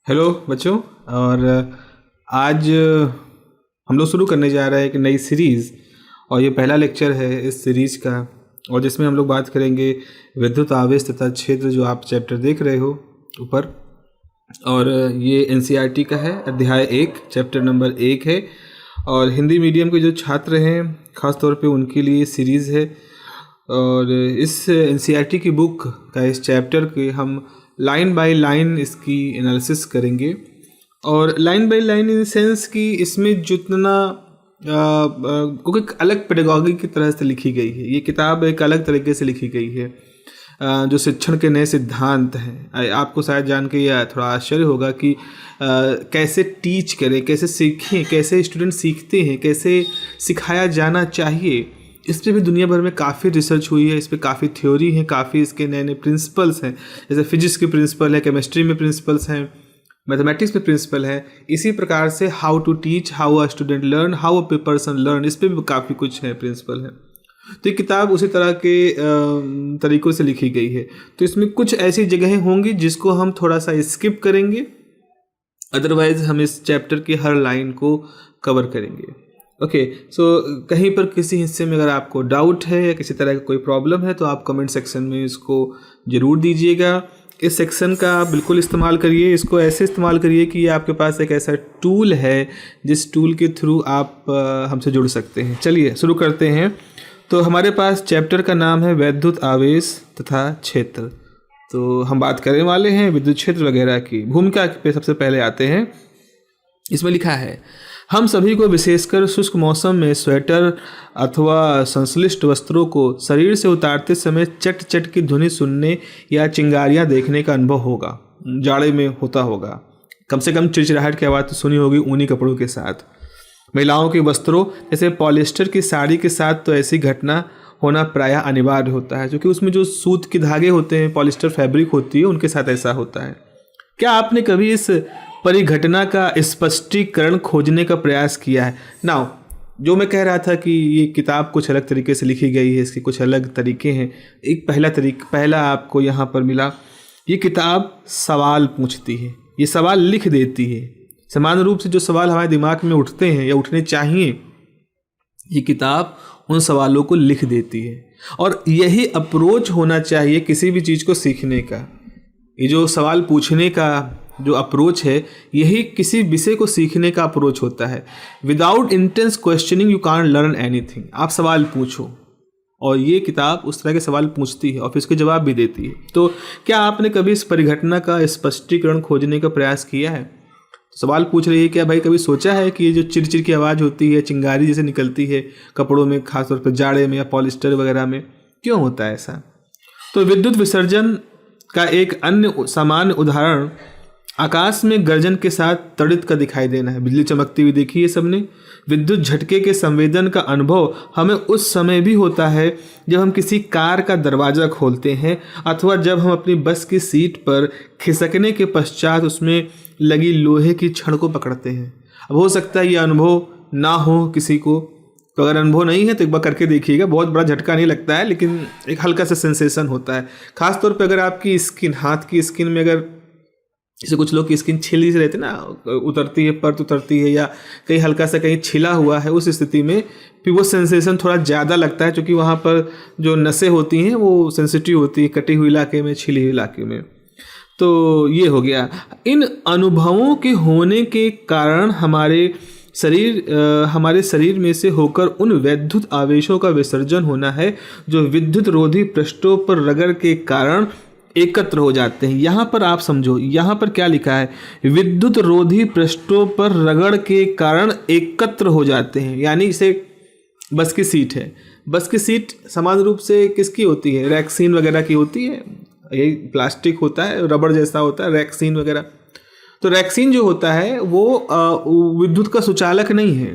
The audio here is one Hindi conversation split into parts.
हेलो बच्चों। और आज हम लोग शुरू करने जा रहे हैं एक नई सीरीज़ और ये पहला लेक्चर है इस सीरीज़ का, और जिसमें हम लोग बात करेंगे विद्युत आवेश तथा क्षेत्र, जो आप चैप्टर देख रहे हो ऊपर। और ये एनसीईआरटी का है, अध्याय 1, चैप्टर नंबर 1 है। और हिंदी मीडियम के जो छात्र हैं ख़ास तौर पे उनके लिए सीरीज़ है। और इस एनसीईआरटी की बुक का इस चैप्टर के हम लाइन बाय लाइन इसकी एनालिसिस करेंगे। और line by line in sense कि इसमें जितना क्योंकि एक अलग पेडागॉजी की तरह से लिखी गई है, ये किताब एक अलग तरीके से लिखी गई है। जो शिक्षण के नए सिद्धांत हैं, आपको शायद जान के यह थोड़ा आश्चर्य होगा कि कैसे टीच करें, कैसे सीखें, कैसे स्टूडेंट सीखते हैं, कैसे सिखाया जाना चाहिए। इस पर भी दुनिया भर में काफ़ी रिसर्च हुई है, इस पर काफ़ी थ्योरी है, काफ़ी इसके नए नए प्रिंसिपल्स हैं। जैसे फिजिक्स के प्रिंसिपल है, केमिस्ट्री में प्रिंसिपल्स हैं, मैथमेटिक्स में प्रिंसिपल है। इसी प्रकार से how to teach, how a student learn, how a person learn, इस पर भी काफ़ी कुछ है, प्रिंसिपल है। तो ये किताब उसी तरह के तरीक़ों से लिखी गई है। तो इसमें कुछ ऐसी जगहें होंगी जिसको हम थोड़ा सा स्किप करेंगे, अदरवाइज हम इस चैप्टर की हर लाइन को कवर करेंगे। ओके, सो कहीं पर किसी हिस्से में अगर आपको डाउट है या किसी तरह का कोई प्रॉब्लम है तो आप कमेंट सेक्शन में इसको ज़रूर दीजिएगा। इस सेक्शन का आप बिल्कुल इस्तेमाल करिए, इसको ऐसे इस्तेमाल करिए कि ये आपके पास एक ऐसा टूल है जिस टूल के थ्रू आप हमसे जुड़ सकते हैं। चलिए शुरू करते हैं। तो हमारे पास चैप्टर का नाम है वैद्युत आवेश तथा क्षेत्र। तो हम बात करने वाले हैं विद्युत क्षेत्र वगैरह की। भूमिका पे सबसे पहले आते हैं। इसमें लिखा है, हम सभी को विशेषकर शुष्क मौसम में स्वेटर अथवा संश्लिष्ट वस्त्रों को शरीर से उतारते समय चट चट की ध्वनि सुनने या चिंगारियां देखने का अनुभव होगा। जाड़े में होता होगा, कम से कम चिड़चिड़ाहट की आवाज़ तो सुनी होगी ऊनी कपड़ों के साथ। महिलाओं के वस्त्रों जैसे पॉलिस्टर की साड़ी के साथ तो ऐसी घटना होना प्रायः अनिवार्य होता है, क्योंकि उसमें जो सूत के धागे होते हैं, पॉलिस्टर फैब्रिक होती है, उनके साथ ऐसा होता है। क्या आपने कभी इस परिघटना का स्पष्टीकरण खोजने का प्रयास किया है? नाउ, जो मैं कह रहा था कि ये किताब कुछ अलग तरीके से लिखी गई है, इसके कुछ अलग तरीके हैं। एक पहला आपको यहाँ पर मिला, ये किताब सवाल पूछती है, ये सवाल लिख देती है। सामान्य रूप से जो सवाल हमारे दिमाग में उठते हैं या उठने चाहिए, ये किताब उन सवालों को लिख देती है। और यही अप्रोच होना चाहिए किसी भी चीज़ को सीखने का। ये जो सवाल पूछने का जो अप्रोच है, यही किसी विषय को सीखने का अप्रोच होता है। Without intense questioning you can't learn anything. आप सवाल पूछो, और ये किताब उस तरह के सवाल पूछती है और फिर उसके जवाब भी देती है। तो क्या आपने कभी इस परिघटना का स्पष्टीकरण खोजने का प्रयास किया है? सवाल पूछ रही है, क्या भाई कभी सोचा है कि ये जो चिड़चिड़ की आवाज़ होती है, चिंगारी जैसे निकलती है कपड़ों में, खासतौर पर जाड़े में या पॉलिस्टर वगैरह में, क्यों होता है ऐसा? तो विद्युत विसर्जन का एक अन्य सामान्य उदाहरण आकाश में गर्जन के साथ तड़ित का दिखाई देना है। बिजली चमकती हुई देखी है सबने। विद्युत झटके के संवेदन का अनुभव हमें उस समय भी होता है जब हम किसी कार का दरवाज़ा खोलते हैं, अथवा जब हम अपनी बस की सीट पर खिसकने के पश्चात उसमें लगी लोहे की छड़ को पकड़ते हैं। अब हो सकता है ये अनुभव ना हो किसी को, तो अगर अनुभव नहीं है तो एक बार करके देखिएगा। बहुत बड़ा झटका नहीं लगता है, लेकिन एक हल्का सा सेंसेशन होता है। खासतौर पर अगर आपकी स्किन, हाथ की स्किन में, अगर जैसे कुछ लोग की स्किन छिली से रहती है ना, उतरती है, परत उतरती है, या कहीं हल्का सा कहीं छिला हुआ है, उस स्थिति में फिर वो सेंसेशन थोड़ा ज़्यादा लगता है, क्योंकि वहाँ पर जो नसें होती हैं वो सेंसिटिव होती है, कटी हुई इलाके में, छिली हुई इलाके में। तो ये हो गया। इन अनुभवों के होने के कारण हमारे शरीर में से होकर उन वैद्युत आवेशों का विसर्जन होना है जो विद्युत रोधी पृष्ठों पर रगड़ के कारण एकत्र हो जाते हैं। यहाँ पर आप समझो, यहाँ पर क्या लिखा है? विद्युत रोधी पृष्ठों पर रगड़ के कारण एकत्र हो जाते हैं। यानी इसे बस की सीट है, बस की सीट सामान्य रूप से किसकी होती है? रैक्सीन वगैरह की होती है। ये प्लास्टिक होता है, रबड़ जैसा होता है, रैक्सीन वगैरह। तो रैक्सीन जो होता है वो विद्युत का सुचालक नहीं है,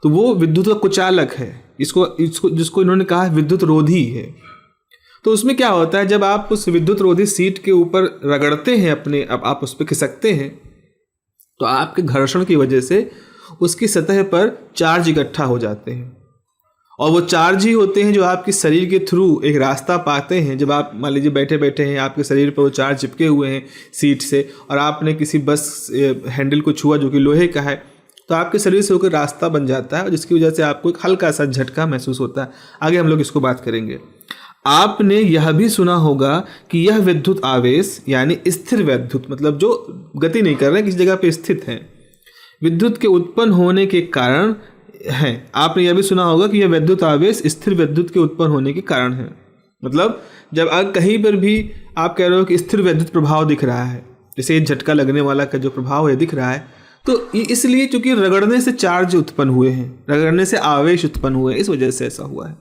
तो वो विद्युत का कुचालक है। इसको जिसको इन्होंने कहा विद्युत रोधी है। तो उसमें क्या होता है, जब आप उस विद्युत रोधी सीट के ऊपर रगड़ते हैं अपने, अब आप उस पर खिसकते हैं, तो आपके घर्षण की वजह से उसकी सतह पर चार्ज इकट्ठा हो जाते हैं, और वो चार्ज ही होते हैं जो आपके शरीर के थ्रू एक रास्ता पाते हैं। जब आप मान लीजिए बैठे बैठे हैं, आपके शरीर पर वो चार्ज चिपके हुए हैं सीट से, और आपने किसी बस हैंडल को छुआ जो कि लोहे का है, तो आपके शरीर से होकर रास्ता बन जाता है, जिसकी वजह से आपको एक हल्का सा झटका महसूस होता है। आगे हम लोग इसको बात करेंगे। आपने यह भी सुना होगा कि यह विद्युत आवेश यानी स्थिर विद्युत, मतलब जो गति नहीं कर रहे हैं, किसी जगह पे स्थित हैं, विद्युत के उत्पन्न होने के कारण है। आपने यह भी सुना होगा कि यह विद्युत आवेश स्थिर विद्युत के उत्पन्न होने के कारण है। मतलब जब कहीं पर भी आप कह रहे हो कि स्थिर विद्युत प्रभाव दिख रहा है, जैसे झटका लगने वाला का जो प्रभाव है दिख रहा है, तो इसलिए चूंकि रगड़ने से चार्ज उत्पन्न हुए हैं, रगड़ने से आवेश उत्पन्न हुए, इस वजह से ऐसा हुआ है।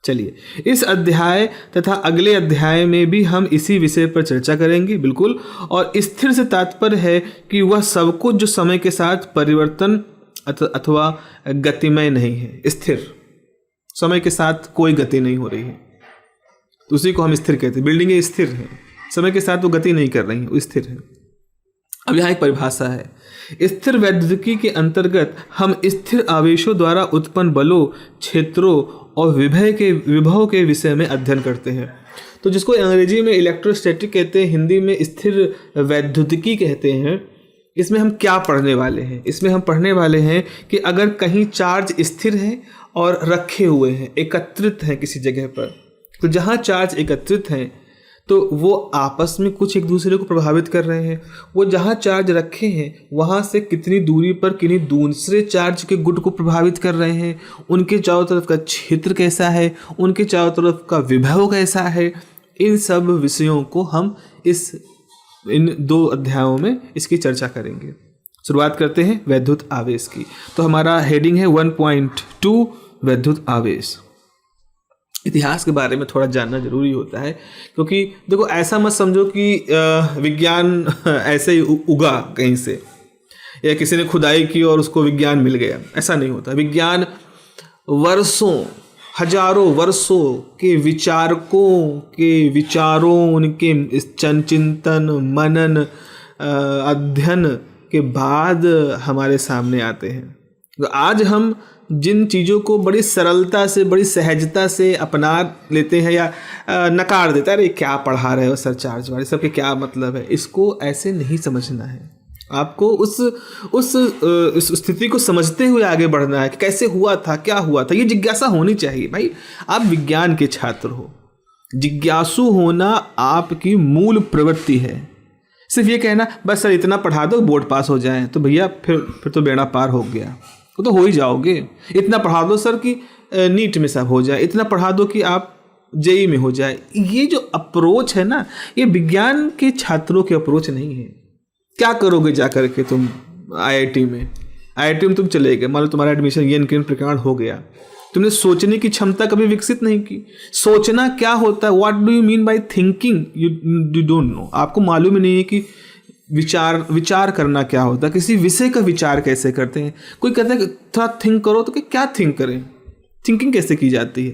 चलिए, इस अध्याय तथा अगले अध्याय में भी हम इसी विषय पर चर्चा करेंगे, बिल्कुल। और स्थिर से तात्पर्य है कि वह सब कुछ जो समय के साथ परिवर्तन अथवा गतिमय नहीं है। स्थिर, समय के साथ कोई गति नहीं हो रही है, तो उसी को हम स्थिर कहते हैं। बिल्डिंगें स्थिर हैं, समय के साथ वो गति नहीं कर रही हैं, वो स्थिर है। अब यहाँ एक परिभाषा है, स्थिर वैद्युतिकी के अंतर्गत हम स्थिर आवेशों द्वारा उत्पन्न बलों, क्षेत्रों और विभव के विषय में अध्ययन करते हैं। तो जिसको अंग्रेजी में इलेक्ट्रोस्टैटिक कहते हैं, हिंदी में स्थिर वैद्युतिकी कहते हैं। इसमें हम क्या पढ़ने वाले हैं? इसमें हम पढ़ने वाले हैं कि अगर कहीं चार्ज स्थिर है और रखे हुए हैं, एकत्रित हैं किसी जगह पर, तो जहाँ चार्ज एकत्रित हैं तो वो आपस में कुछ एक दूसरे को प्रभावित कर रहे हैं। वो जहाँ चार्ज रखे हैं वहाँ से कितनी दूरी पर किन्हीं दूसरे चार्ज के गुट को प्रभावित कर रहे हैं, उनके चारों तरफ का क्षेत्र कैसा है, उनके चारों तरफ का विभव कैसा है, इन सब विषयों को हम इन 2 अध्यायों में इसकी चर्चा करेंगे। शुरुआत करते हैं वैद्युत आवेश की। तो हमारा हेडिंग है 1.2 वैद्युत आवेश। इतिहास के बारे में थोड़ा जानना जरूरी होता है, क्योंकि देखो ऐसा मत समझो कि विज्ञान ऐसे ही उगा कहीं से, या किसी ने खुदाई की और उसको विज्ञान मिल गया, ऐसा नहीं होता। विज्ञान वर्षों, हजारों वर्षों के विचारकों के विचारों, उनके चिंतन मनन अध्ययन के बाद हमारे सामने आते हैं। तो आज हम जिन चीज़ों को बड़ी सरलता से, बड़ी सहजता से अपना लेते हैं या नकार देता है, अरे क्या पढ़ा रहे हो सर चार्ज वाले, सबके क्या मतलब है, इसको ऐसे नहीं समझना है। आपको उस स्थिति को समझते हुए आगे बढ़ना है कि कैसे हुआ था, क्या हुआ था, ये जिज्ञासा होनी चाहिए। भाई आप विज्ञान के छात्र हो, जिज्ञासु होना आपकी मूल प्रवृत्ति है। सिर्फ ये कहना बस सर इतना पढ़ा दो बोर्ड पास हो जाए, तो भैया फिर तो बेड़ा पार हो गया, वो तो हो ही जाओगे। इतना पढ़ा दो सर कि नीट में सब हो जाए, इतना पढ़ा दो कि आप जेई में हो जाए। ये जो अप्रोच है ना, ये विज्ञान के छात्रों की अप्रोच नहीं है। क्या करोगे जाकर के तुम आईआईटी में तुम चले गए, मान लो तुम्हारा एडमिशन ये इनके प्रकार हो गया, तुमने सोचने की क्षमता कभी विकसित नहीं की। सोचना क्या होता है, what do you mean by thinking, you don't know. आपको मालूम ही नहीं है कि विचार करना क्या होता है, किसी विषय का विचार कैसे करते हैं। कोई कहता है थोड़ा थिंक करो, तो क्या थिंक करें, थिंकिंग कैसे की जाती है।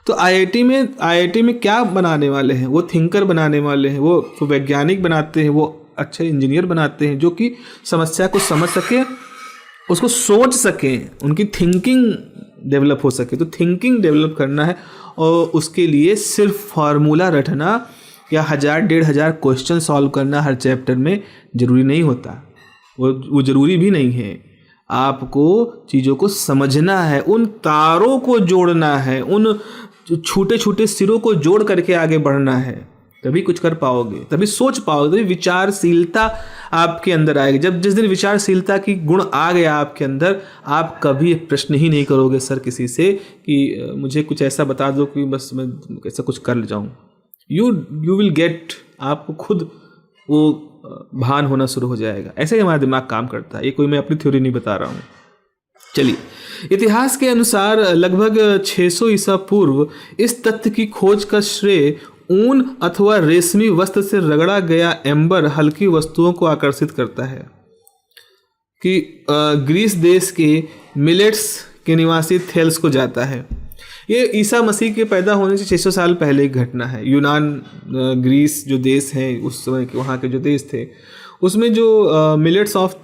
तो आईआईटी में क्या बनाने वाले हैं, वो थिंकर बनाने वाले हैं, वो वैज्ञानिक बनाते हैं, वो अच्छे इंजीनियर बनाते हैं जो कि समस्या को समझ सके, उसको सोच सकें, उनकी थिंकिंग डेवलप हो सके। तो थिंकिंग डेवलप करना है और उसके लिए सिर्फ फार्मूला रटना या 1000-1500 क्वेश्चन सॉल्व करना हर चैप्टर में ज़रूरी नहीं होता। वो ज़रूरी भी नहीं है। आपको चीज़ों को समझना है, उन तारों को जोड़ना है, उन छोटे छोटे सिरों को जोड़ करके आगे बढ़ना है, तभी कुछ कर पाओगे, तभी सोच पाओगे, तभी विचारशीलता आपके अंदर आएगी। जिस दिन विचारशीलता की गुण आ गया आपके अंदर, आप कभी प्रश्न ही नहीं करोगे सर किसी से कि मुझे कुछ ऐसा बता दो कि बस मैं ऐसा कुछ कर जाऊँ। यू विल गेट, आपको खुद वो भान होना शुरू हो जाएगा। ऐसे ही हमारा दिमाग काम करता है। ये कोई मैं अपनी थ्योरी नहीं बता रहा हूँ। चलिए, इतिहास के अनुसार लगभग 600 ईसा पूर्व इस तथ्य की खोज का श्रेय ऊन अथवा रेशमी वस्त्र से रगड़ा गया एम्बर हल्की वस्तुओं को आकर्षित करता है कि ग्रीस देश के मिलेट्स के निवासी थेल्स को जाता है। ये ईसा मसीह के पैदा होने से 600 साल पहले की घटना है। यूनान, ग्रीस जो देश हैं उस समय के, वहाँ के जो देश थे, उसमें जो मिलेट्स ऑफ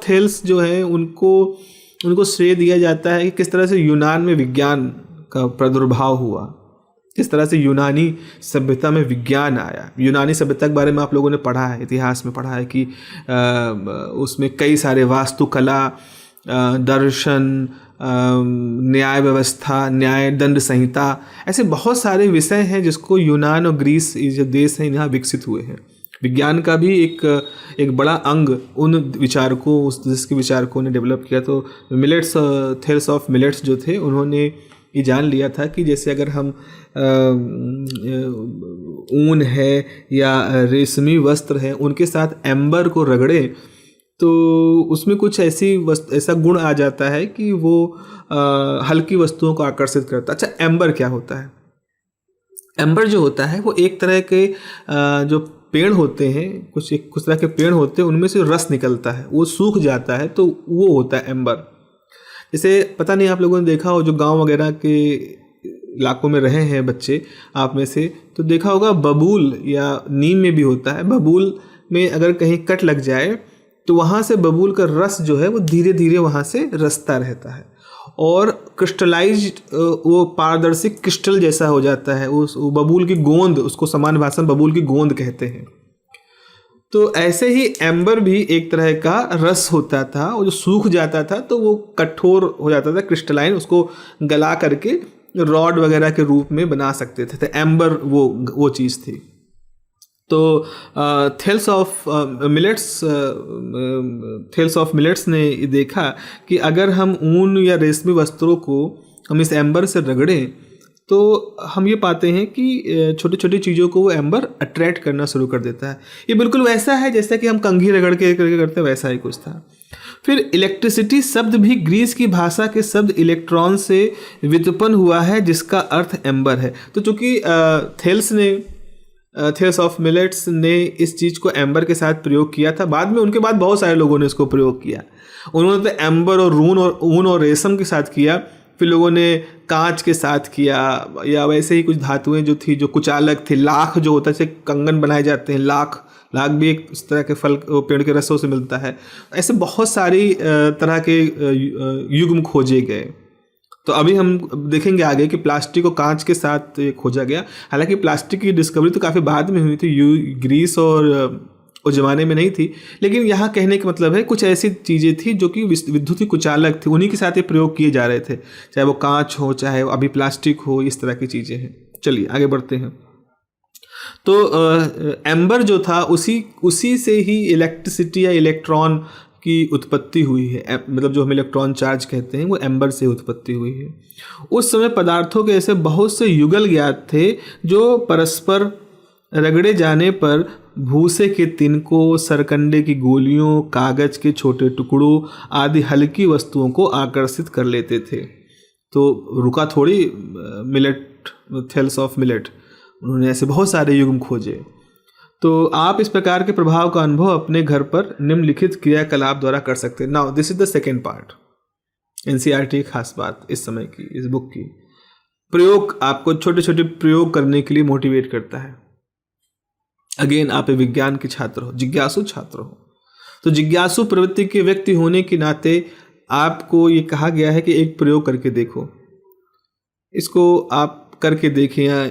थेल्स जो हैं, उनको उनको श्रेय दिया जाता है कि किस तरह से यूनान में विज्ञान का प्रादुर्भाव हुआ, किस तरह से यूनानी सभ्यता में विज्ञान आया। यूनानी सभ्यता के बारे में आप लोगों ने पढ़ा है, इतिहास में पढ़ा है कि उसमें कई सारे वास्तुकला, दर्शन, न्याय व्यवस्था, न्याय दंड संहिता, ऐसे बहुत सारे विषय हैं जिसको यूनान और ग्रीस, ये जो देश हैं, यहाँ विकसित हुए हैं। विज्ञान का भी एक बड़ा अंग उन विचारकों, उस देश के विचारकों ने डेवलप किया। तो मिलेट्स, थेल्स ऑफ मिलेट्स जो थे, उन्होंने ये जान लिया था कि जैसे अगर हम ऊन है या रेशमी वस्त्र है, उनके साथ एम्बर को रगड़ें तो उसमें कुछ ऐसा गुण आ जाता है कि वो हल्की वस्तुओं को आकर्षित करता है। अच्छा, एम्बर क्या होता है? एम्बर जो होता है वो एक तरह के जो पेड़ होते हैं, कुछ तरह के पेड़ होते हैं, उनमें से रस निकलता है, वो सूख जाता है, तो वो होता है एम्बर। जैसे पता नहीं आप लोगों ने देखा हो, जो गांव वगैरह के इलाकों में रहे हैं बच्चे आप में से, तो देखा होगा बबूल या नीम में भी होता है। बबूल में अगर कहीं कट लग जाए तो वहाँ से बबूल का रस जो है वो धीरे धीरे वहाँ से रसता रहता है और क्रिस्टलाइज्ड, वो पारदर्शी क्रिस्टल जैसा हो जाता है। उस बबूल की गोंद, उसको सामान्य भाषा में बबूल की गोंद कहते हैं। तो ऐसे ही एम्बर भी एक तरह का रस होता था, वो जो सूख जाता था तो वो कठोर हो जाता था, क्रिस्टलाइन, उसको गला करके रॉड वगैरह के रूप में बना सकते थे। तो एम्बर वो चीज़ थी। तो थेल्स ऑफ मिलेट्स ने देखा कि अगर हम ऊन या रेशमी वस्त्रों को हम इस एम्बर से रगड़ें तो हम ये पाते हैं कि छोटी छोटी चीज़ों को वो एम्बर अट्रैक्ट करना शुरू कर देता है। ये बिल्कुल वैसा है जैसा कि हम कंघी रगड़ के करते, वैसा ही कुछ था। फिर इलेक्ट्रिसिटी शब्द भी ग्रीस की भाषा के शब्द इलेक्ट्रॉन से व्युत्पन्न हुआ है, जिसका अर्थ एम्बर है। तो चूँकि थेल्स ऑफ मिलेट्स ने इस चीज़ को एम्बर के साथ प्रयोग किया था, बाद में उनके बाद बहुत सारे लोगों ने इसको प्रयोग किया। उन्होंने तो एम्बर और ऊन और रेशम के साथ किया, फिर लोगों ने कांच के साथ किया, या वैसे ही कुछ धातुएं जो थी जो कुचालक थी। लाख जो होता है, जैसे कंगन बनाए जाते हैं, लाख भी एक इस तरह के फल पेड़ के रसों से मिलता है। ऐसे बहुत सारी तरह के युग्म खोजे गए। तो अभी हम देखेंगे आगे कि प्लास्टिक को कांच के साथ खोजा गया। हालांकि प्लास्टिक की डिस्कवरी तो काफ़ी बाद में हुई थी, ग्रीस और उस ज़माने में नहीं थी। लेकिन यहाँ कहने का मतलब है कुछ ऐसी चीज़ें थी जो कि विद्युत कुचालक थी, उन्हीं के साथ ये प्रयोग किए जा रहे थे, चाहे वो कांच हो, चाहे अभी प्लास्टिक हो, इस तरह की चीज़ें हैं। चलिए आगे बढ़ते हैं। तो एम्बर जो था उसी से ही इलेक्ट्रिसिटी या इलेक्ट्रॉन की उत्पत्ति हुई है। मतलब जो हम इलेक्ट्रॉन चार्ज कहते हैं वो एम्बर से उत्पत्ति हुई है। उस समय पदार्थों के ऐसे बहुत से युगल ज्ञात थे जो परस्पर रगड़े जाने पर भूसे के तिनकों, सरकंडे की गोलियों, कागज के छोटे टुकड़ों आदि हल्की वस्तुओं को आकर्षित कर लेते थे। तो रुका थोड़ी थेल्स ऑफ मिलेट, उन्होंने ऐसे बहुत सारे युग्म खोजे। तो आप इस प्रकार के प्रभाव का अनुभव अपने घर पर निम्नलिखित क्रियाकलाप द्वारा कर सकते हैं। Now this is the second part. NCERT खास बात इस समय की, इस बुक की, प्रयोग आपको छोटे छोटे प्रयोग करने के लिए मोटिवेट करता है। अगेन आप विज्ञान के छात्र हो, जिज्ञासु छात्र हो, तो जिज्ञासु प्रवृत्ति के व्यक्ति होने के नाते आपको ये कहा गया है कि एक प्रयोग करके देखो, इसको आप करके देखें या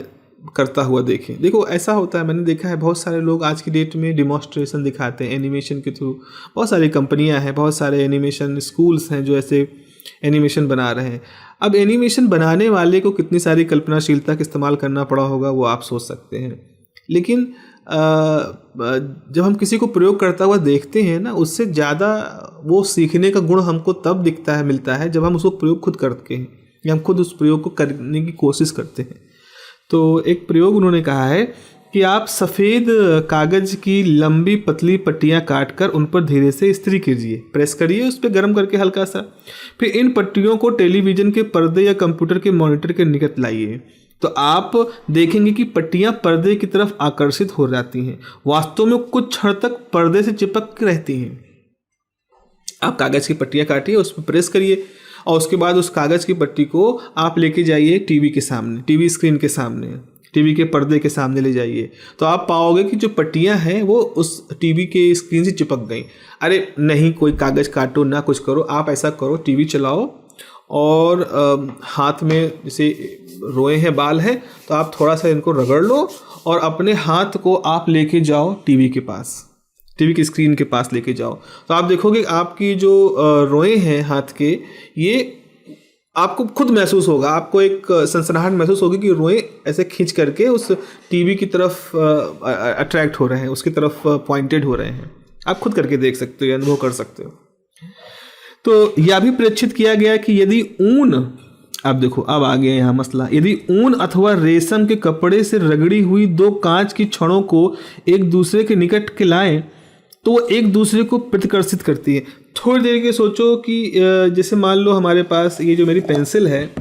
करता हुआ देखें। देखो ऐसा होता है, मैंने देखा है बहुत सारे लोग आज की डेट में डिमॉन्स्ट्रेशन दिखाते हैं एनिमेशन के थ्रू। बहुत सारी कंपनियां हैं, बहुत सारे एनिमेशन स्कूल्स हैं जो ऐसे एनिमेशन बना रहे हैं। अब एनिमेशन बनाने वाले को कितनी सारी कल्पनाशीलता का इस्तेमाल करना पड़ा होगा वो आप सोच सकते हैं। लेकिन जब हम किसी को प्रयोग करता हुआ देखते हैं ना, उससे ज़्यादा वो सीखने का गुण हमको तब मिलता है जब हम उसको प्रयोग खुद करते हैं या हम खुद उस प्रयोग को करने की कोशिश करते हैं। तो एक प्रयोग उन्होंने कहा है कि आप सफ़ेद कागज़ की लंबी पतली पट्टियां काटकर उन पर धीरे से इस्त्री कीजिए, प्रेस करिए उस पर गर्म करके हल्का सा। फिर इन पट्टियों को टेलीविज़न के पर्दे या कंप्यूटर के मॉनिटर के निकट लाइए, तो आप देखेंगे कि पट्टियां पर्दे की तरफ आकर्षित हो जाती हैं। वास्तव में कुछ क्षण तक पर्दे से चिपक रहती हैं। आप कागज़ की पट्टियां काटिए, उस पर प्रेस करिए और उसके बाद उस कागज़ की पट्टी को आप लेके जाइए टीवी के सामने, टीवी स्क्रीन के सामने। टीवी के पर्दे के सामने ले जाइए, तो आप पाओगे कि जो पट्टियां हैं वो उस टीवी के स्क्रीन से चिपक गई। अरे नहीं, कोई कागज़ काटो ना कुछ करो, आप ऐसा करो, टीवी चलाओ और हाथ में जैसे रोए हैं, बाल हैं, तो आप थोड़ा सा इनको रगड़ लो और अपने हाथ को आप लेके जाओ टीवी के पास, टीवी की स्क्रीन के पास लेके जाओ, तो आप देखोगे आपकी जो रोए हैं हाथ के, ये आपको खुद महसूस होगा, आपको एक सनसनाहट महसूस होगी कि रोए ऐसे खींच करके उस टीवी की तरफ अट्रैक्ट हो रहे हैं, उसकी तरफ पॉइंटेड हो रहे हैं। आप खुद करके देख सकते हो, अनुभव कर सकते हो। तो यह भी प्रेक्षित किया गया कि यदि ऊन, अब देखो अब आ गया यहाँ मसला, यदि ऊन अथवा रेशम के कपड़े से रगड़ी हुई दो कांच की छड़ों को एक दूसरे के निकट के लाएं तो वो एक दूसरे को प्रतिकर्षित करती है। थोड़ी देर के सोचो कि जैसे मान लो हमारे पास ये जो मेरी पेंसिल है,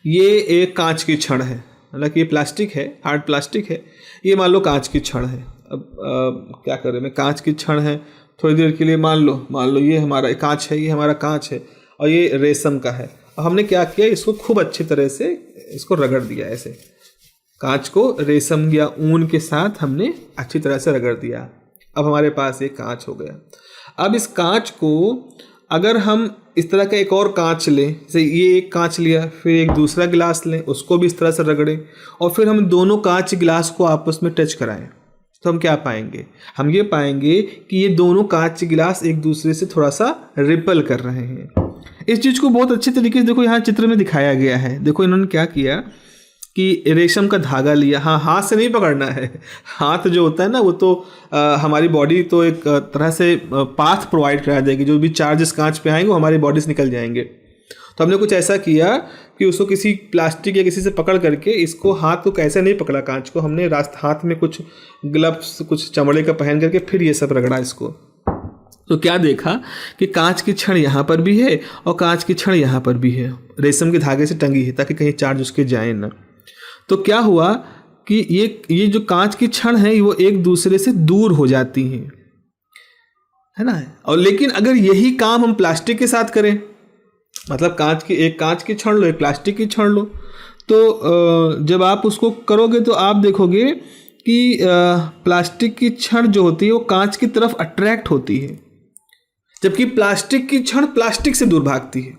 ये एक कांच की छड़ है, हालांकि ये प्लास्टिक है, हार्ड प्लास्टिक है, ये मान लो कांच की छड़ है। अब क्या करें, मैं कांच की छड़ है, थोड़ी देर के लिए मान लो ये हमारा कांच है, ये हमारा कांच है और ये रेशम का है। और हमने क्या किया, इसको खूब अच्छी तरह से इसको रगड़ दिया, ऐसे कांच को रेशम या ऊन के साथ हमने अच्छी तरह से रगड़ दिया। अब हमारे पास ये कांच हो गया। अब इस कांच को अगर हम इस तरह का एक और कांच लें, जैसे ये एक कांच लिया, फिर एक दूसरा गिलास लें, उसको भी इस तरह से रगड़ें और फिर हम दोनों कांच गिलास को आपस में टच कराएं, तो हम क्या पाएंगे, हम ये पाएंगे कि ये दोनों कांच गिलास एक दूसरे से थोड़ा सा रिपल कर रहे हैं। इस चीज़ को बहुत अच्छे तरीके से देखो यहाँ चित्र में दिखाया गया है। देखो इन्होंने क्या किया कि रेशम का धागा लिया, हाँ हाथ से नहीं पकड़ना है, हाथ जो होता है ना वो तो हमारी बॉडी तो एक तरह से पाथ प्रोवाइड करा देगी, जो भी चार्जेस कांच पे आएंगे वो हमारी बॉडी से निकल जाएंगे। तो हमने कुछ ऐसा किया कि उसको किसी प्लास्टिक या किसी से पकड़ करके, इसको हाथ को कैसे नहीं पकड़ा कांच को, हमने हाथ में कुछ ग्लव्स कुछ चमड़े का पहन करके फिर ये सब रगड़ा इसको। तो क्या देखा कि कांच की छड़ यहाँ पर भी है और कांच की छड़ यहाँ पर भी है, रेशम के धागे से टंगी है ताकि कहीं चार्ज उसके जाए ना। तो क्या हुआ कि ये जो कांच की छड़ है वो एक दूसरे से दूर हो जाती हैं, है ना। और लेकिन अगर यही काम हम प्लास्टिक के साथ करें, मतलब एक कांच की छड़ लो, एक प्लास्टिक की छड़ लो, तो जब आप उसको करोगे तो आप देखोगे कि प्लास्टिक की छड़ जो होती है वो कांच की तरफ अट्रैक्ट होती है, जबकि प्लास्टिक की छड़ प्लास्टिक से दूर भागती है।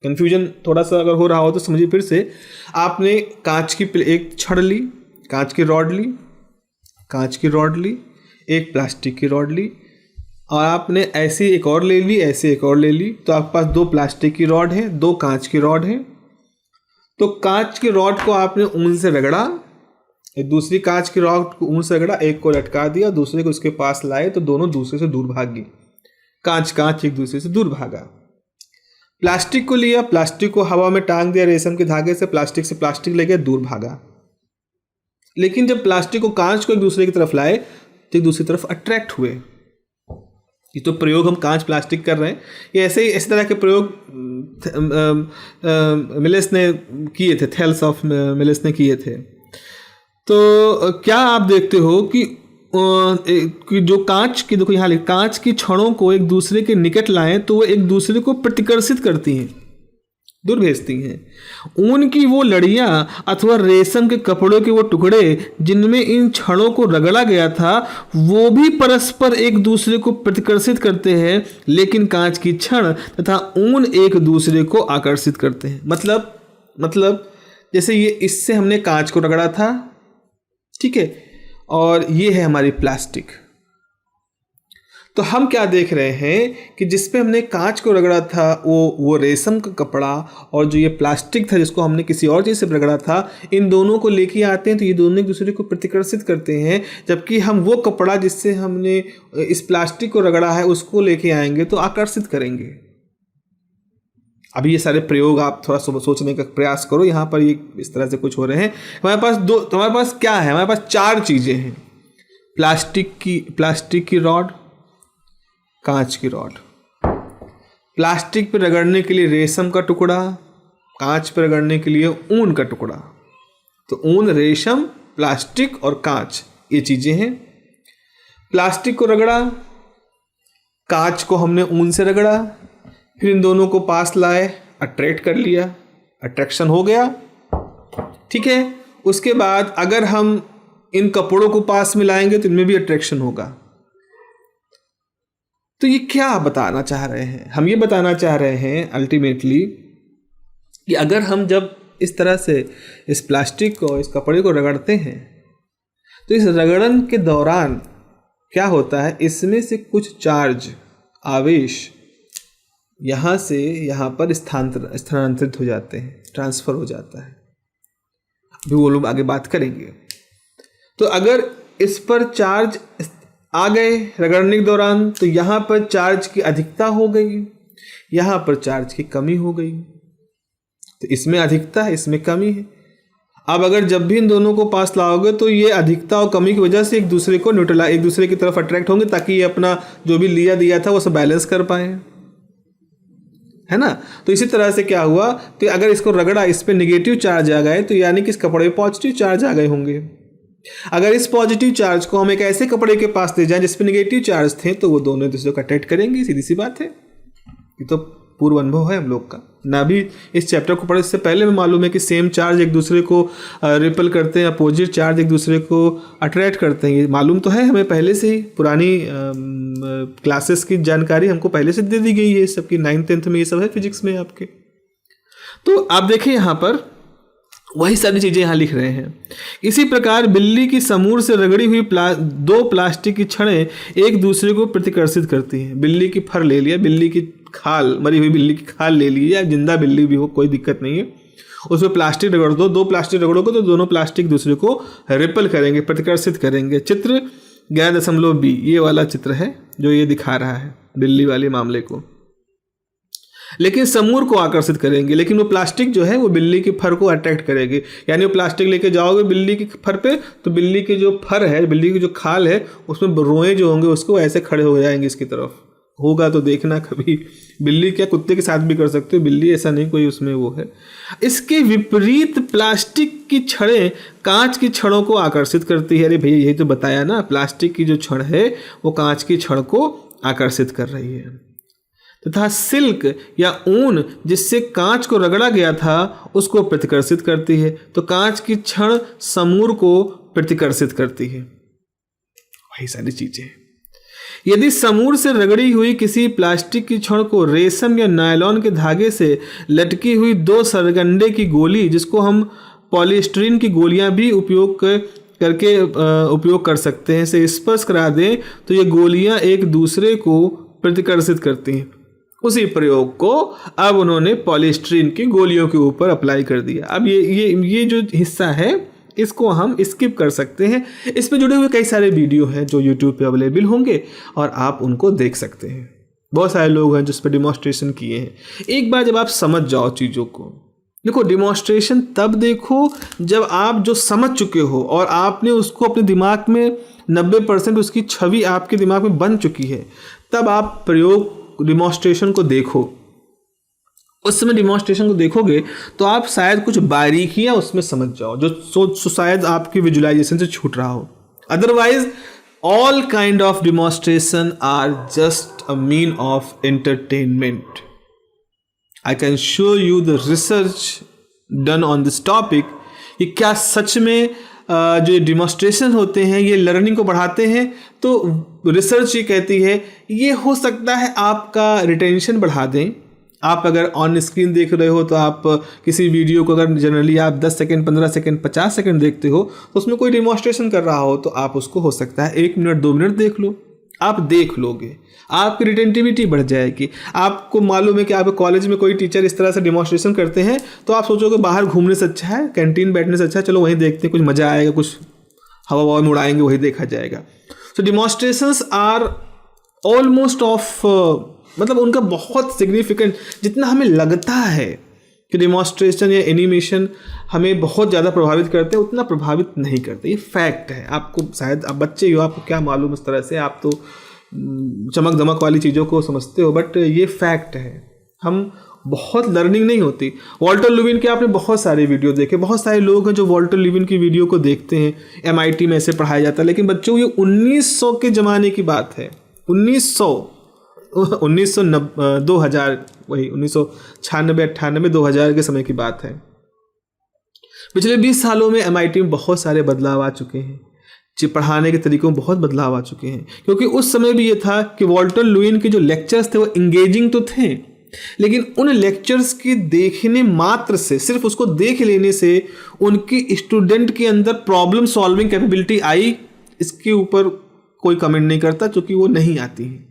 कन्फ्यूजन थोड़ा सा अगर हो रहा हो तो समझिए फिर से। आपने कांच की एक छड़ ली, कांच की रॉड ली, एक प्लास्टिक की रॉड ली और आपने ऐसी एक और ले ली, ऐसे एक और ले ली, तो आपके पास दो प्लास्टिक की रॉड हैं, दो कांच की रॉड हैं। तो कांच की रॉड को आपने ऊन से रगड़ा, एक दूसरी कांच की रॉड को ऊन से रगड़ा, एक को लटका दिया, दूसरे को उसके पास लाए, तो दोनों दूसरे से दूर भाग गई। कांच एक दूसरे से दूर भागा। प्लास्टिक को लिया, प्लास्टिक को हवा में टांग दिया रेशम के धागे से प्लास्टिक ले गया, दूर भागा। लेकिन जब प्लास्टिक को कांच को एक दूसरे की तरफ लाए तो एक दूसरी तरफ अट्रैक्ट हुए। ये तो प्रयोग हम कांच प्लास्टिक कर रहे हैं, ये ऐसे ही इस तरह के प्रयोग मिलेस ने किए थे, थेल्स ऑफ मिलेस ने किए थे। तो क्या आप देखते हो कि जो कांच की, देखो यहाँ कांच की छड़ों को एक दूसरे के निकट लाएं तो वो एक दूसरे को प्रतिकर्षित करती हैं, दूर भेजती हैं। ऊन की वो लड़ियां अथवा रेशम के कपड़ों के वो टुकड़े जिनमें इन छड़ों को रगड़ा गया था वो भी परस्पर एक दूसरे को प्रतिकर्षित करते हैं, लेकिन कांच की छड़ तथा ऊन एक दूसरे को आकर्षित करते हैं। मतलब जैसे ये इससे हमने कांच को रगड़ा था, ठीक है, और ये है हमारी प्लास्टिक। तो हम क्या देख रहे हैं कि जिस पे हमने कांच को रगड़ा था वो रेशम का कपड़ा, और जो ये प्लास्टिक था जिसको हमने किसी और चीज़ से रगड़ा था, इन दोनों को लेके आते हैं तो ये दोनों एक दूसरे को प्रतिकर्षित करते हैं। जबकि हम वो कपड़ा जिससे हमने इस प्लास्टिक को रगड़ा है उसको लेके आएंगे तो आकर्षित करेंगे। अभी ये सारे प्रयोग आप थोड़ा सोचने का प्रयास करो, यहाँ पर ये इस तरह से कुछ हो रहे हैं। हमारे पास क्या है, हमारे पास चार चीज़ें हैं, प्लास्टिक की रॉड, कांच की रॉड, प्लास्टिक पर रगड़ने के लिए रेशम का टुकड़ा, कांच पर रगड़ने के लिए ऊन का टुकड़ा। तो ऊन, रेशम, प्लास्टिक और कांच, ये चीज़ें हैं। प्लास्टिक को रगड़ा, कांच को हमने ऊन से रगड़ा, फिर इन दोनों को पास लाए, अट्रैक्ट कर लिया, अट्रैक्शन हो गया, ठीक है। उसके बाद अगर हम इन कपड़ों को पास में लाएंगे तो इनमें भी अट्रैक्शन होगा। तो ये क्या बताना चाह रहे हैं? हम ये बताना चाह रहे हैं अल्टीमेटली कि अगर हम जब इस तरह से इस प्लास्टिक को, इस कपड़े को रगड़ते हैं तो इस रगड़न के दौरान क्या होता है, इसमें से कुछ चार्ज, आवेश यहाँ से यहाँ पर स्थानांतरित हो जाते हैं, ट्रांसफ़र हो जाता है। अभी वो लोग आगे बात करेंगे। तो अगर इस पर चार्ज आ गए रगड़ने के दौरान तो यहाँ पर चार्ज की अधिकता हो गई, यहाँ पर चार्ज की कमी हो गई। तो इसमें अधिकता है, इसमें कमी है। अब अगर जब भी इन दोनों को पास लाओगे तो ये अधिकता और कमी की वजह से एक दूसरे को एक दूसरे की तरफ अट्रैक्ट होंगे, ताकि ये अपना जो भी लिया दिया था वो सब बैलेंस कर पाए, है ना। तो इसी तरह से क्या हुआ कि अगर इसको रगड़ा, इस पे नेगेटिव चार्ज आ गए तो यानी कि इस कपड़े पे पॉजिटिव चार्ज आ गए होंगे। अगर इस पॉजिटिव चार्ज को हम एक ऐसे कपड़े के पास ले जाएं जिस पे नेगेटिव चार्ज थे तो वो दोनों दूसरे को अट्रैक्ट करेंगे। सीधी सी बात है, ये तो पूर्व अनुभव है हम लोग का ना। भी इस चैप्टर को पढ़े इससे पहले में मालूम है कि सेम चार्ज एक दूसरे को रिपल करते हैं, अपोजिट चार्ज एक दूसरे को अट्रैक्ट करते हैं। ये मालूम तो है हमें पहले से ही, पुरानी क्लासेस की जानकारी हमको पहले से दे दी गई है, सब की 9th 10th में ये सब है फिजिक्स में आपके। तो आप देखिए यहाँ पर वही सारी चीज़ें यहाँ लिख रहे हैं। इसी प्रकार बिल्ली की समूर से रगड़ी हुई दो प्लास्टिक की छड़ें एक दूसरे को प्रतिकर्षित करती हैं। बिल्ली की फर ले लिया, बिल्ली की खाल, मरी हुई बिल्ली की खाल ले ली, या जिंदा बिल्ली भी हो, कोई दिक्कत नहीं है, उसमें प्लास्टिक रगड़ दो प्लास्टिक रगड़ोगे तो दोनों प्लास्टिक दूसरे को रिपल करेंगे, प्रतिकर्षित करेंगे। चित्र 11.B ये वाला चित्र है जो ये दिखा रहा है बिल्ली वाले मामले को। लेकिन समूर को आकर्षित करेंगे, लेकिन वो प्लास्टिक जो है वो बिल्ली के फर को अट्रैक्ट करेगी। यानी वो प्लास्टिक लेके जाओगे बिल्ली के फर पे तो बिल्ली के जो फर है, बिल्ली की जो खाल है, उसमें रोए जो होंगे उसको ऐसे खड़े हो जाएंगे इसकी तरफ। होगा तो देखना कभी, बिल्ली क्या कुत्ते के साथ भी कर सकते हो, बिल्ली ऐसा नहीं कोई उसमें वो है। इसके विपरीत प्लास्टिक की छड़ें कांच की छड़ों को आकर्षित करती है। अरे भैया यही तो बताया ना, प्लास्टिक की जो छड़ है वो कांच की छड़ को आकर्षित कर रही है। तथा सिल्क या ऊन जिससे कांच को रगड़ा गया था उसको प्रतिकर्षित करती है। तो कांच की छड़ समूर को प्रतिकर्षित करती है। वही सारी चीजें। यदि समूर से रगड़ी हुई किसी प्लास्टिक की छड़ को रेशम या नायलॉन के धागे से लटकी हुई दो सरगंडे की गोली, जिसको हम पॉलीस्टीरीन की गोलियां भी उपयोग कर सकते हैं, से स्पर्श करा दें तो ये गोलियां एक दूसरे को प्रतिकर्षित करती हैं। उसी प्रयोग को अब उन्होंने पॉलीस्टीरीन की गोलियों के ऊपर अप्लाई कर दिया। अब ये जो हिस्सा है इसको हम स्किप कर सकते हैं। इसमें जुड़े हुए कई सारे वीडियो हैं जो YouTube पे अवेलेबल होंगे और आप उनको देख सकते हैं। बहुत सारे लोग हैं जिस पर डिमॉन्स्ट्रेशन किए हैं। एक बार जब आप समझ जाओ चीज़ों को, देखो डिमॉन्स्ट्रेशन तब देखो जब आप जो समझ चुके हो और आपने उसको अपने दिमाग में 90% उसकी छवि आपके दिमाग में बन चुकी है, तब आप प्रयोग डिमॉन्स्ट्रेशन को देखो। उस समय डिमॉन्स्ट्रेशन को देखोगे तो आप शायद कुछ बारीकियां उसमें समझ जाओ जो शायद आपकी विजुअलाइजेशन से छूट रहा हो। Otherwise all kind of demonstration are just a mean of entertainment. I can show you the research done on this topic कि क्या सच में जो डिमॉन्स्ट्रेशन होते हैं ये लर्निंग को बढ़ाते हैं। तो रिसर्च ये कहती है ये हो सकता है आपका रिटेंशन बढ़ा दें। आप अगर ऑन स्क्रीन देख रहे हो तो आप किसी वीडियो को अगर जनरली आप 10 सेकंड 15 सेकंड 50 सेकंड देखते हो तो उसमें कोई डिमॉन्स्ट्रेशन कर रहा हो तो आप उसको हो सकता है 1 मिनट 2 मिनट देख लो। आप देख लोगे, आपकी रिटेंटिविटी बढ़ जाएगी। आपको मालूम है कि आप कॉलेज में कोई टीचर इस तरह से डिमॉन्स्ट्रेशन करते हैं तो आप सोचोगे बाहर घूमने से अच्छा है, कैंटीन बैठने से अच्छा है, चलो वहीं देखते हैं, कुछ मज़ा आएगा, कुछ हवा ववा में उड़ाएंगे, वही देखा जाएगा। सो डिमॉन्स्ट्रेशंस आर ऑलमोस्ट ऑफ मतलब उनका बहुत सिग्निफिकेंट, जितना हमें लगता है कि डिमॉन्स्ट्रेशन या एनिमेशन हमें बहुत ज़्यादा प्रभावित करते हैं, उतना प्रभावित नहीं करते। ये फैक्ट है। आपको शायद आप बच्चे हो, आपको क्या मालूम इस तरह से, आप तो चमक दमक वाली चीज़ों को समझते हो, बट ये फैक्ट है। हम बहुत लर्निंग नहीं होती। वॉल्टर लुविन के आपने बहुत सारे वीडियो देखे, बहुत सारे लोग हैं जो वॉल्टर लुविन की वीडियो को देखते हैं। MIT में ऐसे पढ़ाया जाता है, लेकिन बच्चों ये 1900 के ज़माने की बात है। 2000 वही 1996 98 2000 के समय की बात है। पिछले 20 सालों में MIT में बहुत सारे बदलाव आ चुके हैं, पढ़ाने के तरीकों में बहुत बदलाव आ चुके हैं, क्योंकि उस समय भी ये था कि वॉल्टर लुईन के जो लेक्चर्स थे वो इंगेजिंग तो थे, लेकिन उन लेक्चर्स के देखने मात्र से, सिर्फ उसको देख लेने से उनकी स्टूडेंट के अंदर प्रॉब्लम सॉल्विंग कैपेबिलिटी आई, इसके ऊपर कोई कमेंट नहीं करता, क्योंकि वो नहीं आती है।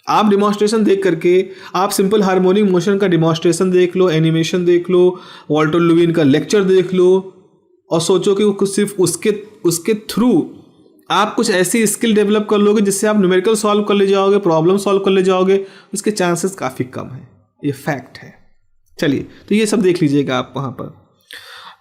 आप डिमॉन्स्ट्रेशन देख करके, आप सिंपल हार्मोनिक मोशन का डिमॉन्स्ट्रेशन देख लो, एनिमेशन देख लो, वॉल्टर लुईन का लेक्चर देख लो और सोचो कि सिर्फ उसके थ्रू आप कुछ ऐसी स्किल डेवलप कर लोगे जिससे आप न्यूमेरिकल सॉल्व कर ले जाओगे, प्रॉब्लम सॉल्व कर ले जाओगे, उसके चांसेस काफ़ी कम है, ये फैक्ट है। चलिए, तो ये सब देख लीजिएगा आप वहाँ पर।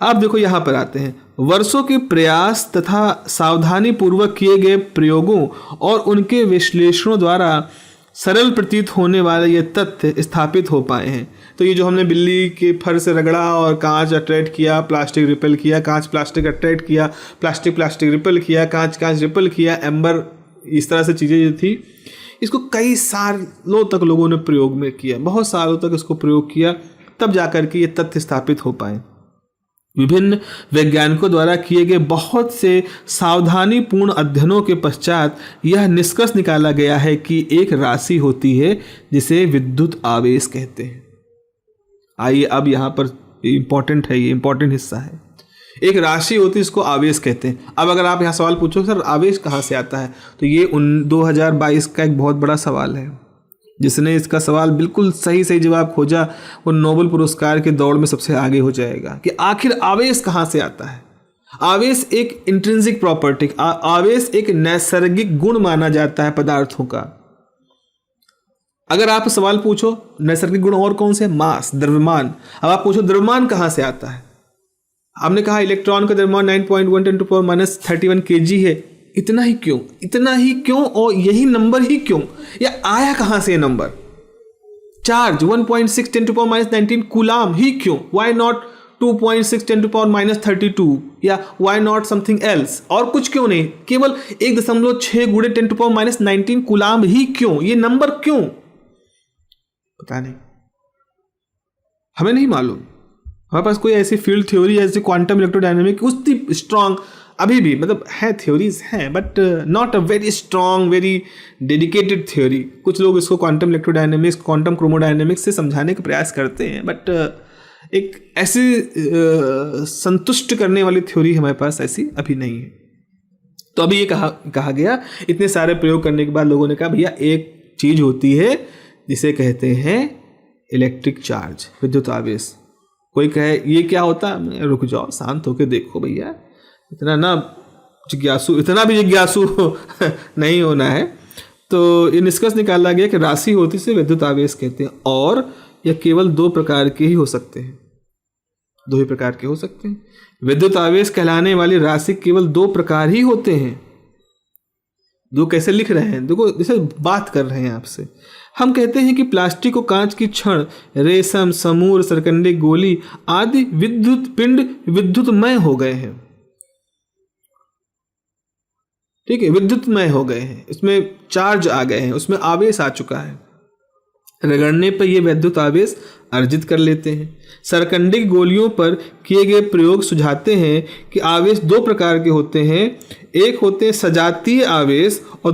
आप देखो यहाँ पर आते हैं, वर्षों के प्रयास तथा सावधानी पूर्वक किए गए प्रयोगों और उनके विश्लेषणों द्वारा सरल प्रतीत होने वाले ये तथ्य स्थापित हो पाए हैं। तो ये जो हमने बिल्ली के फर से रगड़ा और कांच अट्रैक्ट किया, प्लास्टिक रिपेल किया, कांच प्लास्टिक अट्रैक्ट किया, प्लास्टिक रिपेल किया, कांच रिपेल किया, एम्बर, इस तरह से चीज़ें जो थी, इसको कई सालों तक लोगों ने प्रयोग में किया, बहुत सालों तक इसको प्रयोग किया, तब जाकर के ये तथ्य स्थापित हो पाए। विभिन्न वैज्ञानिकों द्वारा किए गए बहुत से सावधानीपूर्ण अध्ययनों के पश्चात यह निष्कर्ष निकाला गया है कि एक राशि होती है जिसे विद्युत आवेश कहते हैं। आइए, अब यहाँ पर इम्पोर्टेंट है, ये इम्पोर्टेंट हिस्सा है। एक राशि होती है, इसको आवेश कहते हैं। अब अगर आप यहाँ सवाल पूछो सर आवेश कहाँ से आता है, तो ये 2022 का एक बहुत बड़ा सवाल है। जिसने इसका सवाल बिल्कुल सही जवाब खोजा वो नोबेल पुरस्कार के दौड़ में सबसे आगे हो जाएगा कि आखिर आवेश कहाँ से आता है। आवेश एक इंट्रिंसिक प्रॉपर्टी, आवेश एक नैसर्गिक गुण माना जाता है पदार्थों का। अगर आप सवाल पूछो नैसर्गिक गुण और कौन से, मास, द्रव्यमान। अब आप पूछो द्रव्यमान कहाँ से आता है, हमने कहा इलेक्ट्रॉन का द्रव्यमान 9.1 × 10⁻31 kg है। इतना ही क्यों और यही नंबर ही क्यों, या आया कहां से ये नंबर। चार्ज 1.6 × 10⁻19 कूलाम ही क्यों, व्हाई नॉट 2.6 × 10⁻32, या व्हाई नॉट समथिंग एल्स, और कुछ क्यों नहीं, केवल 1.6 × 10⁻19 कूलाम ही क्यों, ये नंबर क्यों, पता नहीं, हमें नहीं मालूम। हमारे पास कोई ऐसी फील्ड थ्योरी, ऐसी क्वांटम इलेक्ट्रोडायनेमिक उतनी स्ट्रांग अभी भी, मतलब है, थ्योरीज हैं, but not a very strong, very dedicated theory. कुछ लोग इसको क्वांटम इलेक्ट्रोडायनेमिक्स, क्वांटम क्रोमोडायनेमिक्स से समझाने का प्रयास करते हैं, बट एक ऐसी संतुष्ट करने वाली थ्योरी हमारे पास ऐसी अभी नहीं है। तो अभी ये कहा गया, इतने सारे प्रयोग करने के बाद लोगों ने कहा भैया एक चीज़ होती है जिसे कहते हैं इलेक्ट्रिक चार्ज, विद्युत आवेश। कोई कहे ये क्या होता है, रुक जाओ, शांत होकर देखो भैया, इतना भी जिज्ञासु नहीं होना है। तो ये निष्कर्ष निकाला गया कि राशि होती से विद्युत आवेश कहते हैं, और यह केवल 2 प्रकार के ही हो सकते हैं, 2 ही प्रकार के हो सकते हैं। विद्युत आवेश कहलाने वाली राशि केवल 2 प्रकार ही होते हैं। 2 कैसे लिख रहे हैं, देखो जैसे बात कर रहे हैं आपसे। हम कहते हैं कि प्लास्टिक और कांच की छड़, रेशम, समूर, सरकंडे, गोली आदि विद्युत पिंड विद्युतमय हो गए हैं। ठीक है, विद्युतमय हो गए हैं, इसमें चार्ज आ गए हैं, उसमें आवेश आ चुका है। रगड़ने पर यह विद्युत आवेश अर्जित कर लेते हैं। सरकंडे की गोलियों पर किए गए प्रयोग सुझाते हैं कि आवेश 2 प्रकार के होते हैं। एक होते हैं सजातीय आवेश और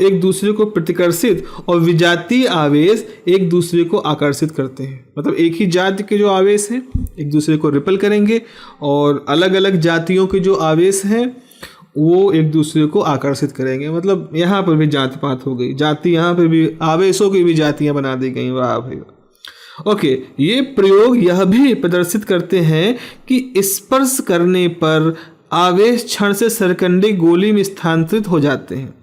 एक दूसरे को प्रतिकर्षित, और विजातीय आवेश एक दूसरे को आकर्षित करते हैं। मतलब एक ही जाति के जो आवेश हैं एक दूसरे को रिपेल करेंगे, और अलग अलग जातियों के जो आवेश हैं वो एक दूसरे को आकर्षित करेंगे। मतलब यहाँ पर भी जाति पात हो गई, जाति यहाँ पर भी, आवेशों की भी जातियाँ बना दी गई। वाह भाई। ओके, ये प्रयोग यह भी प्रदर्शित करते हैं कि स्पर्श करने पर आवेश क्षण से सरकंडे गोली में स्थानांतरित हो जाते हैं।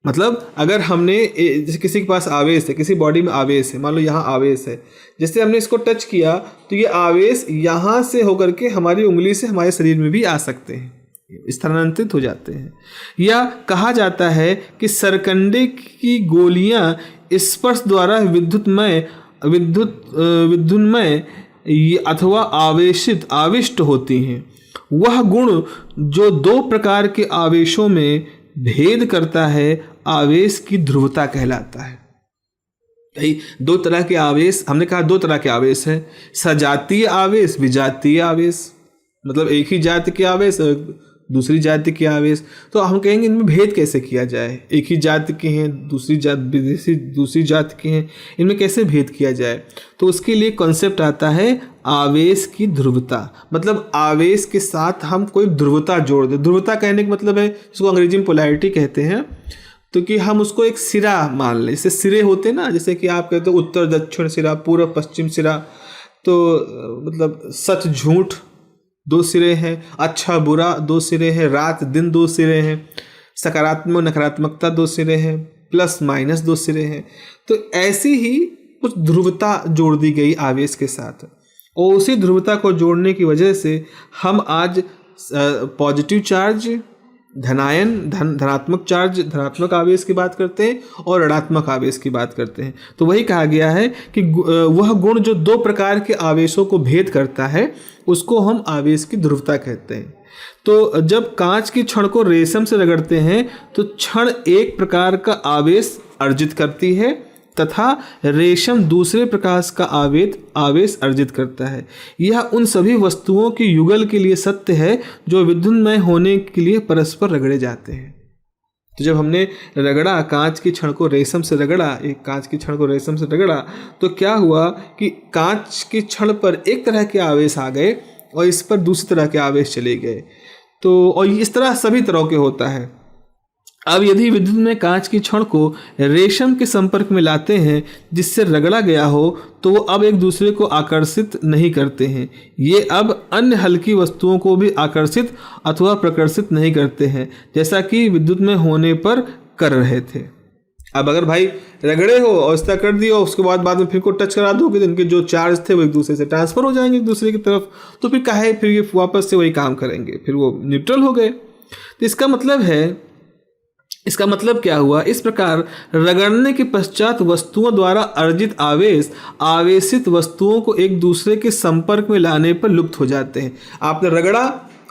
मतलब अगर हमने, जैसे किसी के पास आवेश है, किसी बॉडी में आवेश है, मान लो यहाँ आवेश है, जैसे हमने इसको टच किया तो ये आवेश यहाँ से होकर के हमारी उंगली से हमारे शरीर में भी आ सकते हैं, स्थानांतरित हो जाते हैं। या कहा जाता है कि सरकंडे की गोलियां स्पर्श द्वारा विद्युन्मय अथवा आविष्ट होती हैं। वह गुण जो 2 प्रकार के आवेशों में भेद करता है आवेश की ध्रुवता कहलाता है। भाई दो तरह के आवेश, हमने कहा दो तरह के आवेश हैं, सजातीय आवेश, विजातीय आवेश। मतलब एक ही जाति के आवेश और दूसरी जाति के आवेश। तो हम कहेंगे इनमें भेद कैसे किया जाए, एक ही जाति के हैं, दूसरी जाति के हैं, इनमें कैसे भेद किया जाए। तो उसके लिए कॉन्सेप्ट आता है आवेश की ध्रुवता। मतलब आवेश के साथ हम कोई ध्रुवता जोड़ दें। ध्रुवता कहने का मतलब है, जिसको अंग्रेजी में पोलैरिटी कहते हैं, तो कि हम उसको एक सिरा मान लें। जैसे सिरे होते ना, जैसे कि आप कहते हो उत्तर दक्षिण सिरा, पूर्व पश्चिम सिरा। तो मतलब सच झूठ दो सिरे हैं, अच्छा बुरा दो सिरे हैं, रात दिन दो सिरे हैं, सकारात्मक नकारात्मकता दो सिरे हैं, प्लस माइनस दो सिरे हैं। तो ऐसी ही कुछ ध्रुवता जोड़ दी गई आवेश के साथ, और उसी ध्रुवता को जोड़ने की वजह से हम आज पॉजिटिव चार्ज, धनात्मक चार्ज, धनात्मक आवेश की बात करते हैं, और ऋणात्मक आवेश की बात करते हैं। तो वही कहा गया है कि वह गुण जो दो प्रकार के आवेशों को भेद करता है, उसको हम आवेश की ध्रुवता कहते हैं। तो जब कांच की छड़ को रेशम से रगड़ते हैं तो छड़ एक प्रकार का आवेश अर्जित करती है तथा रेशम दूसरे प्रकार का आवेश अर्जित करता है। यह उन सभी वस्तुओं की युगल के लिए सत्य है जो विद्युन्मय होने के लिए परस्पर रगड़े जाते हैं। तो जब हमने रगड़ा, कांच की छड़ को रेशम से रगड़ा, एक कांच की छड़ को रेशम से रगड़ा, तो क्या हुआ कि कांच की छड़ पर एक तरह के आवेश आ गए और इस पर दूसरी तरह के आवेश चले गए। तो और इस तरह सभी तरह के होता है। अब यदि विद्युत में कांच की छड़ को रेशम के संपर्क में लाते हैं जिससे रगड़ा गया हो, तो वो अब एक दूसरे को आकर्षित नहीं करते हैं। ये अब अन्य हल्की वस्तुओं को भी आकर्षित अथवा प्रकर्षित नहीं करते हैं, जैसा कि विद्युत में होने पर कर रहे थे। अब अगर भाई रगड़े हो और इस तरह कर दिया, उसके बाद में फिर को टच करा दोगे तो इनके जो चार्ज थे वो एक दूसरे से ट्रांसफर हो जाएंगे एक दूसरे की तरफ, तो फिर काहे फिर ये वापस से वही काम करेंगे, फिर वो न्यूट्रल हो गए। तो इसका मतलब क्या हुआ? इस प्रकार रगड़ने के पश्चात वस्तुओं द्वारा अर्जित आवेश आवेशित वस्तुओं को एक दूसरे के संपर्क में लाने पर लुप्त हो जाते हैं। आपने रगड़ा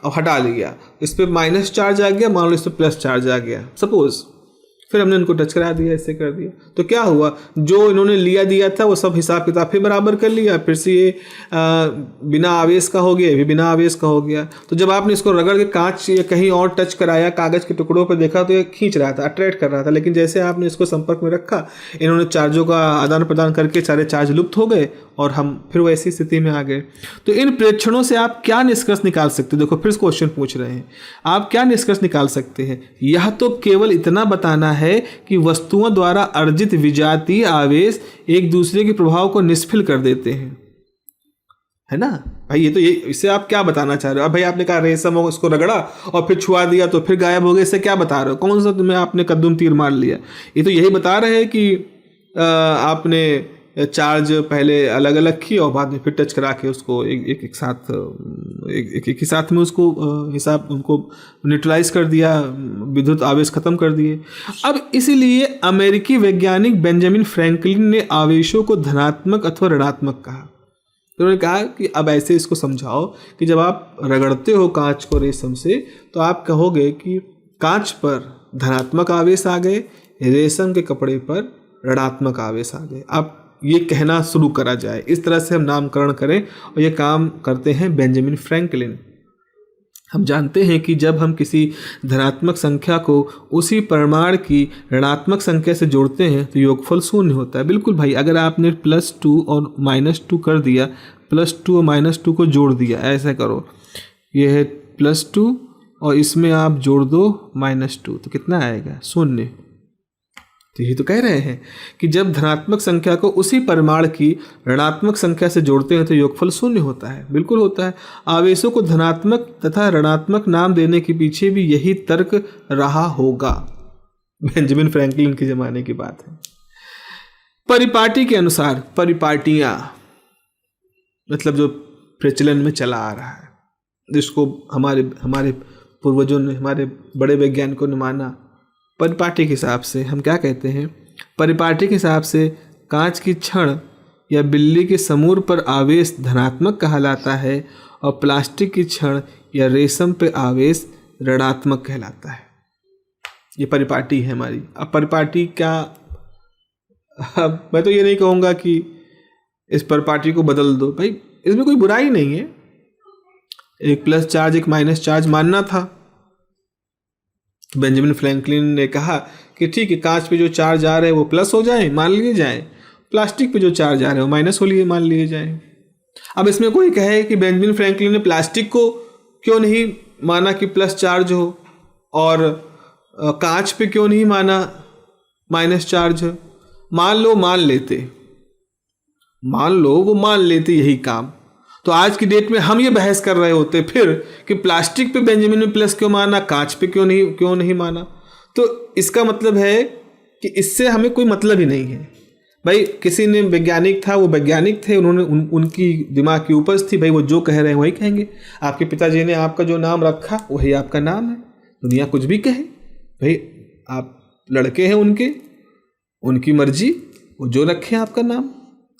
और हटा लिया, इस पर माइनस चार्ज आ गया, मान लो इस पर प्लस चार्ज आ गया सपोज, फिर हमने इनको टच करा दिया, ऐसे कर दिया, तो क्या हुआ? जो इन्होंने लिया दिया था वो सब हिसाब किताब फिर बराबर कर लिया, फिर से ये बिना आवेश का हो गया, ये भी बिना आवेश का हो गया। तो जब आपने इसको रगड़ के कांच या कहीं और टच कराया, कागज के टुकड़ों पर देखा तो ये खींच रहा था, अट्रैक्ट कर रहा था, लेकिन जैसे आपने इसको संपर्क में रखा, इन्होंने चार्जों का आदान प्रदान करके सारे चार्ज लुप्त हो गए और हम फिर वैसी स्थिति में आ गए। तो इन प्रेक्षणों से आप क्या निष्कर्ष निकाल सकते हैं? देखो फिर क्वेश्चन पूछ रहे हैं, आप क्या निष्कर्ष निकाल सकते हैं? यह तो केवल इतना बताना है कि वस्तुओं द्वारा अर्जित विजातीय आवेश एक दूसरे के प्रभाव को निष्फल कर देते हैं, है ना भाई? ये इससे आप क्या बताना चाह रहे हो? अब भाई आपने कहा रेशम हो, इसको रगड़ा और फिर छुआ दिया तो फिर गायब हो गए, इससे क्या बता रहे हो? कौन सा तुम्हें आपने कद्दूम तीर मार लिया? ये तो यही बता रहे हैं कि आपने चार्ज पहले अलग अलग की और बाद में फिर टच करा के उसको एक ही साथ में उसको हिसाब उनको न्यूट्रलाइज कर दिया, विद्युत आवेश खत्म कर दिए। अब इसीलिए अमेरिकी वैज्ञानिक बेंजामिन फ्रैंकलिन ने आवेशों को धनात्मक अथवा ऋणात्मक कहा। तो उन्होंने कहा कि अब ऐसे इसको समझाओ कि जब आप रगड़ते हो कांच को रेशम से, तो आप कहोगे कि कांच पर धनात्मक आवेश आ गए, रेशम के कपड़े पर ऋणात्मक आवेश आ गए। आप ये कहना शुरू करा जाए, इस तरह से हम नामकरण करें, और ये काम करते हैं बेंजामिन फ्रैंकलिन। हम जानते हैं कि जब हम किसी धनात्मक संख्या को उसी परिमाण की ऋणात्मक संख्या से जोड़ते हैं तो योगफल शून्य होता है। बिल्कुल भाई, अगर आपने +2 और -2 कर दिया, +2 और -2 को जोड़ दिया, ऐसा करो, ये है +2 और इसमें आप जोड़ दो -2, तो कितना आएगा? 0। तो ये तो कह रहे हैं कि जब धनात्मक संख्या को उसी परिमाण की ऋणात्मक संख्या से जोड़ते हैं तो योगफल 0 होता है। बिल्कुल होता है। आवेशों को धनात्मक तथा ऋणात्मक नाम देने के पीछे भी यही तर्क रहा होगा। बेंजामिन फ्रैंकलिन के ज़माने की बात है। परिपाटी के अनुसार, परिपाटियाँ मतलब जो प्रचलन में चला आ रहा है, जिसको हमारे पूर्वजों ने, हमारे बड़े वैज्ञानिकों ने माना, परिपाटी के हिसाब से हम क्या कहते हैं? परिपाटी के हिसाब से कांच की छड़ या बिल्ली के समूर पर आवेश धनात्मक कहलाता है और प्लास्टिक की छड़ या रेशम पे आवेश ऋणात्मक कहलाता है। ये परिपाटी है हमारी। अब परिपाटी क्या अब मैं तो ये नहीं कहूँगा कि इस परिपाटी को बदल दो, भाई इसमें कोई बुराई नहीं है, एक प्लस चार्ज एक माइनस चार्ज मानना था। बेंजामिन फ्रैंकलिन ने कहा कि ठीक है, कांच पे जो चार्ज आ रहे हैं वो प्लस हो जाए मान लिए जाए, प्लास्टिक पे जो चार्ज आ रहे हैं वो माइनस हो लिए मान लिए जाए। अब इसमें कोई कहे कि बेंजामिन फ्रैंकलिन ने प्लास्टिक को क्यों नहीं माना कि प्लस चार्ज हो, और कांच पे क्यों नहीं माना माइनस चार्ज। मान लो मान लेते, मान लो वो मान लेते यही काम, तो आज की डेट में हम ये बहस कर रहे होते फिर कि प्लास्टिक पे बेंजामिन ने प्लस क्यों माना, कांच पे क्यों नहीं माना। तो इसका मतलब है कि इससे हमें कोई मतलब ही नहीं है। भाई किसी ने वैज्ञानिक था, वो वैज्ञानिक थे, उन्होंने उनकी दिमाग की उपज थी, भाई वो जो कह रहे हैं वही कहेंगे। आपके पिताजी ने आपका जो नाम रखा वही आपका नाम है, दुनिया कुछ भी कहे, भाई आप लड़के हैं उनकी मर्जी, वो जो रखे आपका नाम,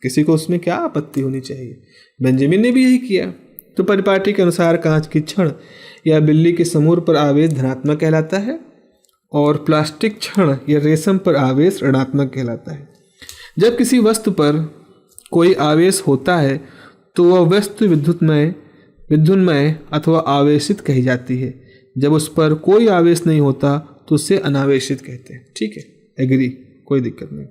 किसी को उसमें क्या आपत्ति होनी चाहिए। बेंजामिन ने भी यही किया। तो परिपाटी के अनुसार कांच की छड़ या बिल्ली के समूह पर आवेश धनात्मक कहलाता है और प्लास्टिक छड़ या रेशम पर आवेश ऋणात्मक कहलाता है। जब किसी वस्तु पर कोई आवेश होता है तो वह वस्तु विद्युन्मय अथवा आवेशित कही जाती है। जब उस पर कोई आवेश नहीं होता तो उसे अनावेशित कहते हैं। ठीक है, एग्री, कोई दिक्कत नहीं।